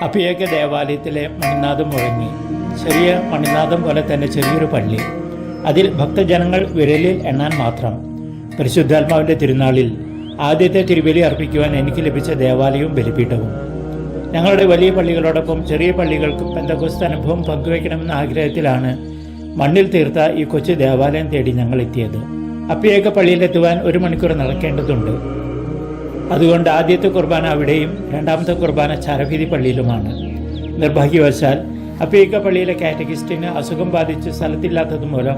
അഭിയേക ദേവാലയത്തിലെ മണിനാദം മുഴങ്ങി. ചെറിയ മണിനാദം പോലെ തന്നെ ചെറിയൊരു പള്ളി. അതിൽ ഭക്തജനങ്ങൾ വിരലിൽ എണ്ണാൻ മാത്രം. പരിശുദ്ധാത്മാവിൻ്റെ തിരുനാളിൽ ആദ്യത്തെ തിരുബലി അർപ്പിക്കുവാൻ എനിക്ക് ലഭിച്ച ദേവാലയവും ബലിപീഠവും. ഞങ്ങളുടെ വലിയ പള്ളികളോടൊപ്പം ചെറിയ പള്ളികൾക്കും പെന്തക്കോസ്ത് അനുഭവം പങ്കുവയ്ക്കണമെന്ന ആഗ്രഹത്തിലാണ് മണ്ണിൽ തീർത്ത ഈ കൊച്ചു ദേവാലയം തേടി ഞങ്ങൾ എത്തിയത്. അഭിയേക പള്ളിയിലെത്തുവാൻ 1 മണിക്കൂർ നടക്കേണ്ടതുണ്ട്. അതുകൊണ്ട് ആദ്യത്തെ കുർബാന അവിടെയും രണ്ടാമത്തെ കുർബാന ചാരവീതി പള്ളിയിലുമാണ്. നിർഭാഗ്യവശാൽ അഭിയേക പള്ളിയിലെ കാറ്റഗിസ്റ്റിന് അസുഖം ബാധിച്ച് സ്ഥലത്തില്ലാത്തത് മൂലം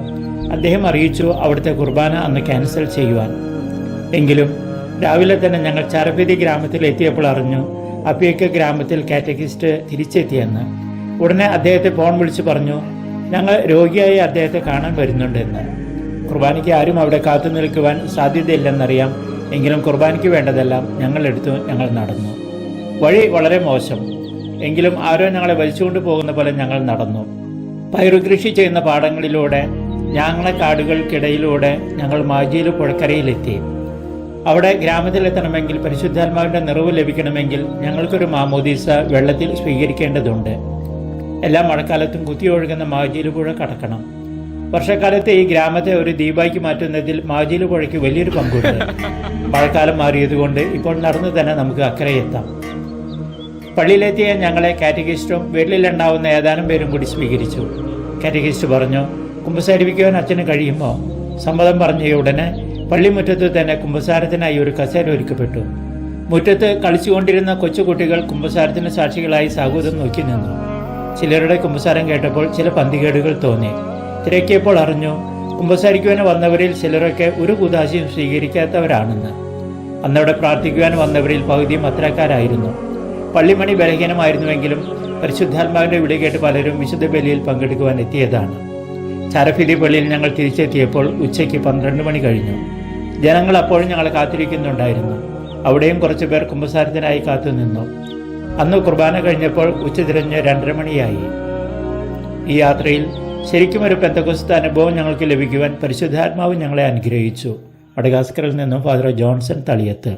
അദ്ദേഹം അറിയിച്ചു അവിടുത്തെ കുർബാന അന്ന് ക്യാൻസൽ ചെയ്യുവാൻ. എങ്കിലും രാവിലെ തന്നെ ഞങ്ങൾ ചാരവീതി ഗ്രാമത്തിൽ എത്തിയപ്പോൾ അറിഞ്ഞു അഭിയേക ഗ്രാമത്തിൽ കാറ്റഗിസ്റ്റ് തിരിച്ചെത്തിയെന്ന്. ഉടനെ അദ്ദേഹത്തെ ഫോൺ വിളിച്ച് പറഞ്ഞു ഞങ്ങൾ രോഗിയായി അദ്ദേഹത്തെ കാണാൻ വരുന്നുണ്ടെന്ന്. കുർബാനയ്ക്ക് ആരും അവിടെ കാത്തു നിൽക്കുവാൻ സാധ്യതയില്ലെന്നറിയാം. എങ്കിലും കുർബാനയ്ക്ക് വേണ്ടതെല്ലാം ഞങ്ങളെടുത്തു. ഞങ്ങൾ നടന്നു. വഴി വളരെ മോശം. എങ്കിലും ആരോ ഞങ്ങളെ വലിച്ചുകൊണ്ട് പോകുന്ന പോലെ ഞങ്ങൾ നടന്നു. പയറുകൃഷി ചെയ്യുന്ന പാടങ്ങളിലൂടെ ഞാങ്ങളെ കാടുകൾക്കിടയിലൂടെ ഞങ്ങൾ മാജിയിലെ പുഴക്കരയിലെത്തി. അവിടെ ഗ്രാമത്തിലെത്തണമെങ്കിൽ പരിശുദ്ധാത്മാവിൻ്റെ നിറവ് ലഭിക്കണമെങ്കിൽ ഞങ്ങൾക്കൊരു മാമോദീസ വെള്ളത്തിൽ സ്വീകരിക്കേണ്ടതുണ്ട്. എല്ലാ മഴക്കാലത്തും കുത്തിയൊഴുകുന്ന മാജിയിലെ പുഴ കടക്കണം. വർഷക്കാലത്തെ ഈ ഗ്രാമത്തെ ഒരു ദ്വീപാക്കി മാറ്റുന്നതിൽ മാജിയിലെ പുഴയ്ക്ക് വലിയൊരു പങ്കുണ്ട്. മഴക്കാലം മാറിയതുകൊണ്ട് ഇപ്പോൾ നടന്നു തന്നെ നമുക്ക് അക്കരെ എത്താം. പള്ളിയിലെത്തിയ ഞങ്ങളെ കാറ്റഗിസ്റ്റും വീട്ടിലുണ്ടാവുന്ന ഏതാനും പേരും കൂടി സ്വീകരിച്ചു. കാറ്റഗിസ്റ്റ് പറഞ്ഞു കുമ്പസാരിപ്പിക്കുവാൻ അച്ഛന് കഴിയുമോ? സമ്മതം പറഞ്ഞ ഉടനെ പള്ളിമുറ്റത്ത് തന്നെ കുമ്പസാരത്തിനായി ഒരു കസേര ഒരുക്കപ്പെട്ടു. മുറ്റത്ത് കളിച്ചുകൊണ്ടിരുന്ന കൊച്ചുകുട്ടികൾ കുമ്പസാരത്തിന് സാക്ഷികളായി സാഹൂതം നോക്കി നിന്നു. ചിലരുടെ കുമ്പസാരം കേട്ടപ്പോൾ ചില പന്തികേടുകൾ തോന്നി. തിരക്കിയപ്പോൾ അറിഞ്ഞു കുമ്പസാരിക്കുവാൻ വന്നവരിൽ ചിലരൊക്കെ ഒരു കുദാശയും സ്വീകരിക്കാത്തവരാണെന്ന്. അന്നവിടെ പ്രാർത്ഥിക്കുവാൻ വന്നവരിൽ പകുതിയും അത്തരക്കാരായിരുന്നു. പള്ളിമണി ബലഹീനമായിരുന്നുവെങ്കിലും പരിശുദ്ധാത്മാവിൻ്റെ വിളി കേട്ട് പലരും വിശുദ്ധ ബലിയിൽ പങ്കെടുക്കുവാൻ എത്തിയതാണ്. ചാരഫിലി പള്ളിയിൽ ഞങ്ങൾ തിരിച്ചെത്തിയപ്പോൾ ഉച്ചയ്ക്ക് 12 മണി കഴിഞ്ഞു. ജനങ്ങൾ അപ്പോഴും ഞങ്ങളെ കാത്തിരിക്കുന്നുണ്ടായിരുന്നു. അവിടെയും കുറച്ചു പേർ കുമ്പസാരത്തിനായി കാത്തുനിന്നു. അന്ന് കുർബാന കഴിഞ്ഞപ്പോൾ ഉച്ചതിരിഞ്ഞ് 2:30 മണിയായി. ഈ യാത്രയിൽ ശരിക്കും ഒരു പെന്തക്കോസ്ത് അനുഭവം ഞങ്ങൾക്ക് ലഭിക്കുവാൻ പരിശുദ്ധാത്മാവ് ഞങ്ങളെ അനുഗ്രഹിച്ചു. മഡഗാസ്കറിൽ നിന്നും ഫാദർ ജോൺസൺ തളിയത്ത്.